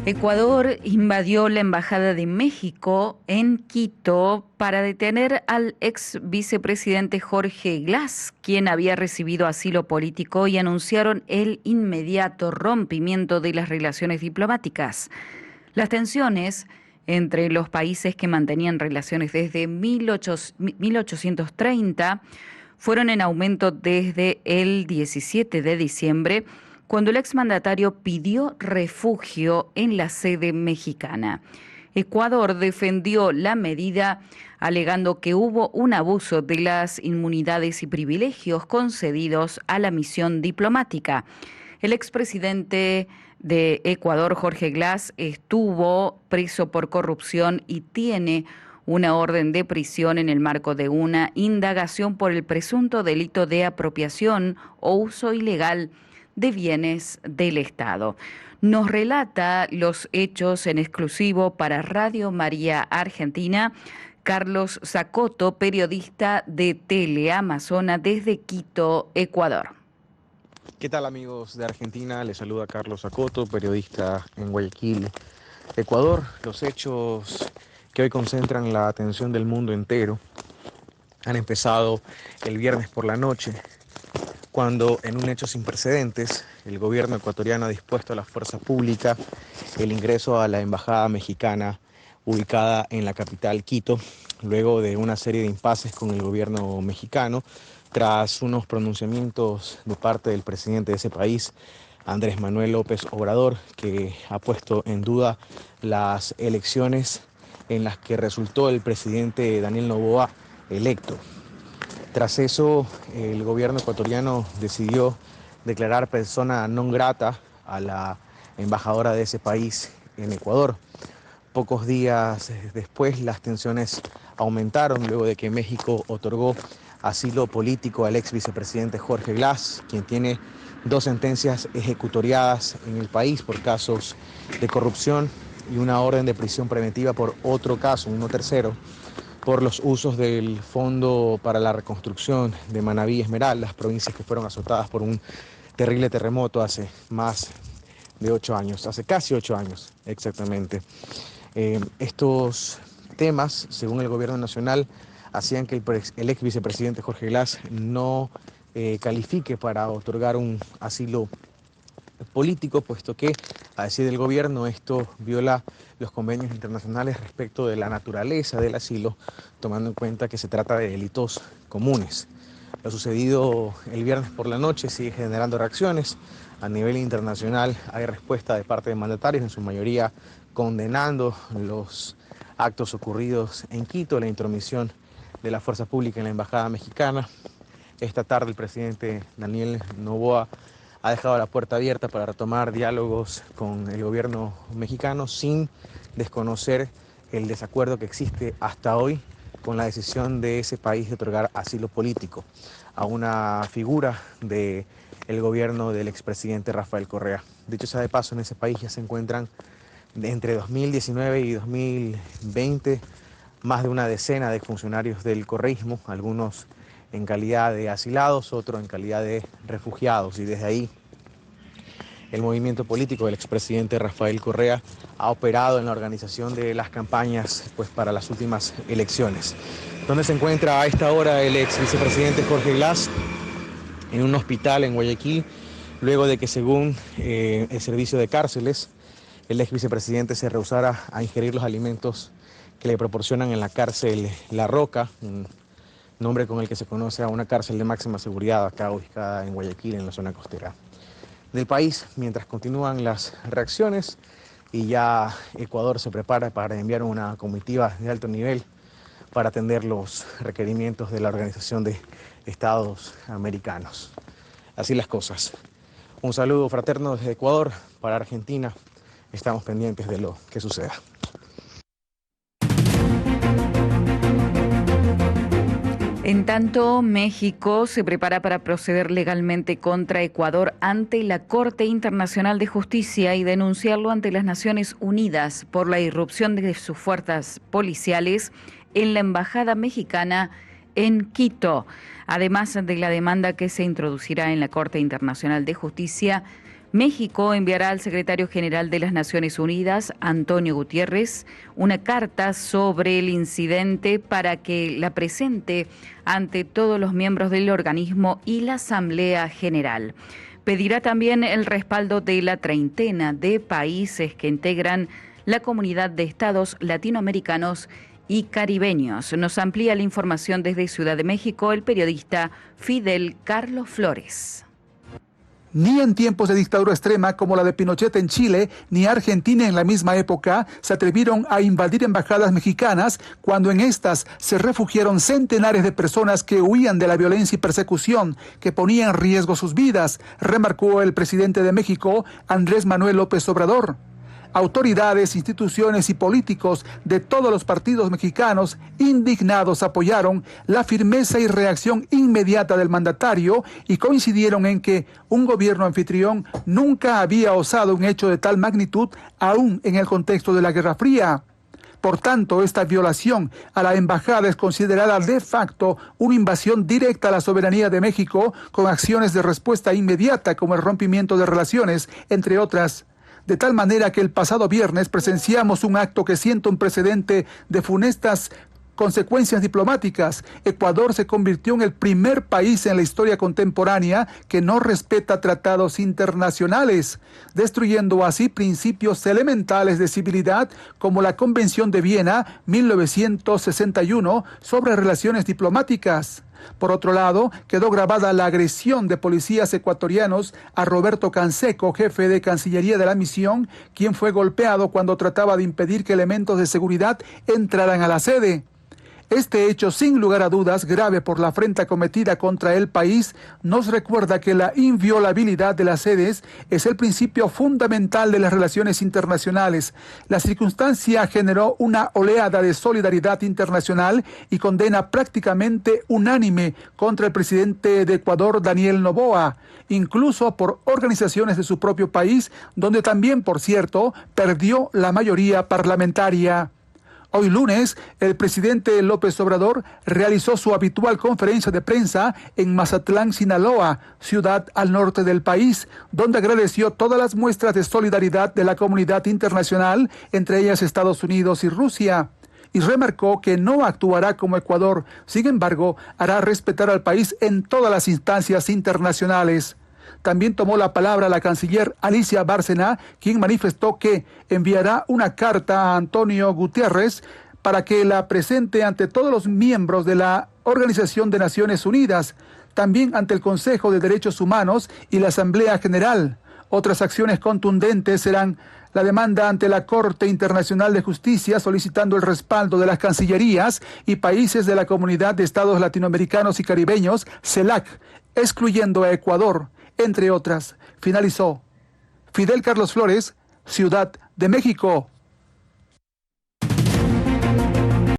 Ecuador invadió la Embajada de México en Quito para detener al ex vicepresidente Jorge Glass, quien había recibido asilo político, y anunciaron el inmediato rompimiento de las relaciones diplomáticas. Las tensiones entre los países que mantenían relaciones desde 1830 fueron en aumento desde el 17 de diciembre, cuando el exmandatario pidió refugio en la sede mexicana. Ecuador defendió la medida alegando que hubo un abuso de las inmunidades y privilegios concedidos a la misión diplomática. El expresidente de Ecuador, Jorge Glass, estuvo preso por corrupción y tiene una orden de prisión en el marco de una indagación por el presunto delito de apropiación o uso ilegal de bienes del Estado. Nos relata los hechos en exclusivo para Radio María Argentina Carlos Zacoto, periodista de Teleamazona desde Quito, Ecuador. ¿Qué tal, amigos de Argentina? Les saluda Carlos Zacoto, periodista en Guayaquil, Ecuador. Los hechos que hoy concentran la atención del mundo entero han empezado el viernes por la noche, cuando en un hecho sin precedentes, el gobierno ecuatoriano ha dispuesto a la fuerza pública el ingreso a la embajada mexicana ubicada en la capital Quito, luego de una serie de impases con el gobierno mexicano, tras unos pronunciamientos de parte del presidente de ese país, Andrés Manuel López Obrador, que ha puesto en duda las elecciones en las que resultó el presidente Daniel Noboa electo. Tras eso, el gobierno ecuatoriano decidió declarar persona non grata a la embajadora de ese país en Ecuador. Pocos días después, las tensiones aumentaron luego de que México otorgó asilo político al ex vicepresidente Jorge Glass, quien tiene 2 sentencias ejecutoriadas en el país por casos de corrupción y una orden de prisión preventiva por otro caso, uno tercero, por los usos del Fondo para la Reconstrucción de Manabí y Esmeraldas, provincias que fueron azotadas por un terrible terremoto hace más de 8 años, hace casi 8 años exactamente. Estos temas, según el gobierno nacional, hacían que el ex vicepresidente Jorge Glass no califique para otorgar un asilo político, puesto que, a decir del gobierno, esto viola los convenios internacionales respecto de la naturaleza del asilo, tomando en cuenta que se trata de delitos comunes. Lo sucedido el viernes por la noche sigue generando reacciones. A nivel internacional hay respuesta de parte de mandatarios, en su mayoría condenando los actos ocurridos en Quito, la intromisión de la fuerza pública en la embajada mexicana. Esta tarde el presidente Daniel Noboa ha dejado la puerta abierta para retomar diálogos con el gobierno mexicano sin desconocer el desacuerdo que existe hasta hoy con la decisión de ese país de otorgar asilo político a una figura del gobierno del expresidente Rafael Correa. Dicho sea de paso, en ese país ya se encuentran entre 2019 y 2020 más de una decena de funcionarios del correísmo, algunos en calidad de asilados, otros en calidad de refugiados, y desde ahí el movimiento político del expresidente Rafael Correa ha operado en la organización de las campañas para las últimas elecciones. ¿Dónde se encuentra a esta hora el ex vicepresidente Jorge Glass? En un hospital en Guayaquil, luego de que, según el servicio de cárceles, el ex vicepresidente se rehusara a ingerir los alimentos que le proporcionan en la cárcel La Roca, un nombre con el que se conoce a una cárcel de máxima seguridad acá ubicada en Guayaquil, en la zona costera del país. Mientras continúan las reacciones y ya Ecuador se prepara para enviar una comitiva de alto nivel para atender los requerimientos de la Organización de Estados Americanos. Así las cosas. Un saludo fraterno desde Ecuador para Argentina. Estamos pendientes de lo que suceda. En tanto, México se prepara para proceder legalmente contra Ecuador ante la Corte Internacional de Justicia y denunciarlo ante las Naciones Unidas por la irrupción de sus fuerzas policiales en la Embajada Mexicana en Quito. Además de la demanda que se introducirá en la Corte Internacional de Justicia México enviará al secretario general de las Naciones Unidas, Antonio Guterres, una carta sobre el incidente para que la presente ante todos los miembros del organismo y la Asamblea General. Pedirá también el respaldo de la treintena de países que integran la comunidad de estados latinoamericanos y caribeños. Nos amplía la información desde Ciudad de México el periodista Fidel Carlos Flores. Ni en tiempos de dictadura extrema como la de Pinochet en Chile, ni Argentina en la misma época se atrevieron a invadir embajadas mexicanas cuando en estas se refugiaron centenares de personas que huían de la violencia y persecución que ponía en riesgo sus vidas, remarcó el presidente de México, Andrés Manuel López Obrador. Autoridades, instituciones y políticos de todos los partidos mexicanos indignados apoyaron la firmeza y reacción inmediata del mandatario y coincidieron en que un gobierno anfitrión nunca había osado un hecho de tal magnitud aún en el contexto de la Guerra Fría. Por tanto, esta violación a la embajada es considerada de facto una invasión directa a la soberanía de México con acciones de respuesta inmediata como el rompimiento de relaciones, entre otras. De tal manera que el pasado viernes presenciamos un acto que sienta un precedente de funestas consecuencias diplomáticas. Ecuador se convirtió en el primer país en la historia contemporánea que no respeta tratados internacionales, destruyendo así principios elementales de civilidad como la Convención de Viena 1961 sobre relaciones diplomáticas. Por otro lado, quedó grabada la agresión de policías ecuatorianos a Roberto Canseco, jefe de Cancillería de la misión, quien fue golpeado cuando trataba de impedir que elementos de seguridad entraran a la sede. Este hecho, sin lugar a dudas, grave por la afrenta cometida contra el país, nos recuerda que la inviolabilidad de las sedes es el principio fundamental de las relaciones internacionales. La circunstancia generó una oleada de solidaridad internacional y condena prácticamente unánime contra el presidente de Ecuador, Daniel Noboa, incluso por organizaciones de su propio país, donde también, por cierto, perdió la mayoría parlamentaria. Hoy lunes, el presidente López Obrador realizó su habitual conferencia de prensa en Mazatlán, Sinaloa, ciudad al norte del país, donde agradeció todas las muestras de solidaridad de la comunidad internacional, entre ellas Estados Unidos y Rusia, y remarcó que no actuará como Ecuador, sin embargo, hará respetar al país en todas las instancias internacionales. También tomó la palabra la canciller Alicia Bárcena, quien manifestó que enviará una carta a Antonio Guterres para que la presente ante todos los miembros de la Organización de Naciones Unidas, también ante el Consejo de Derechos Humanos y la Asamblea General. Otras acciones contundentes serán la demanda ante la Corte Internacional de Justicia solicitando el respaldo de las cancillerías y países de la Comunidad de Estados Latinoamericanos y Caribeños, CELAC, excluyendo a Ecuador, entre otras. Finalizó Fidel Carlos Flores, Ciudad de México.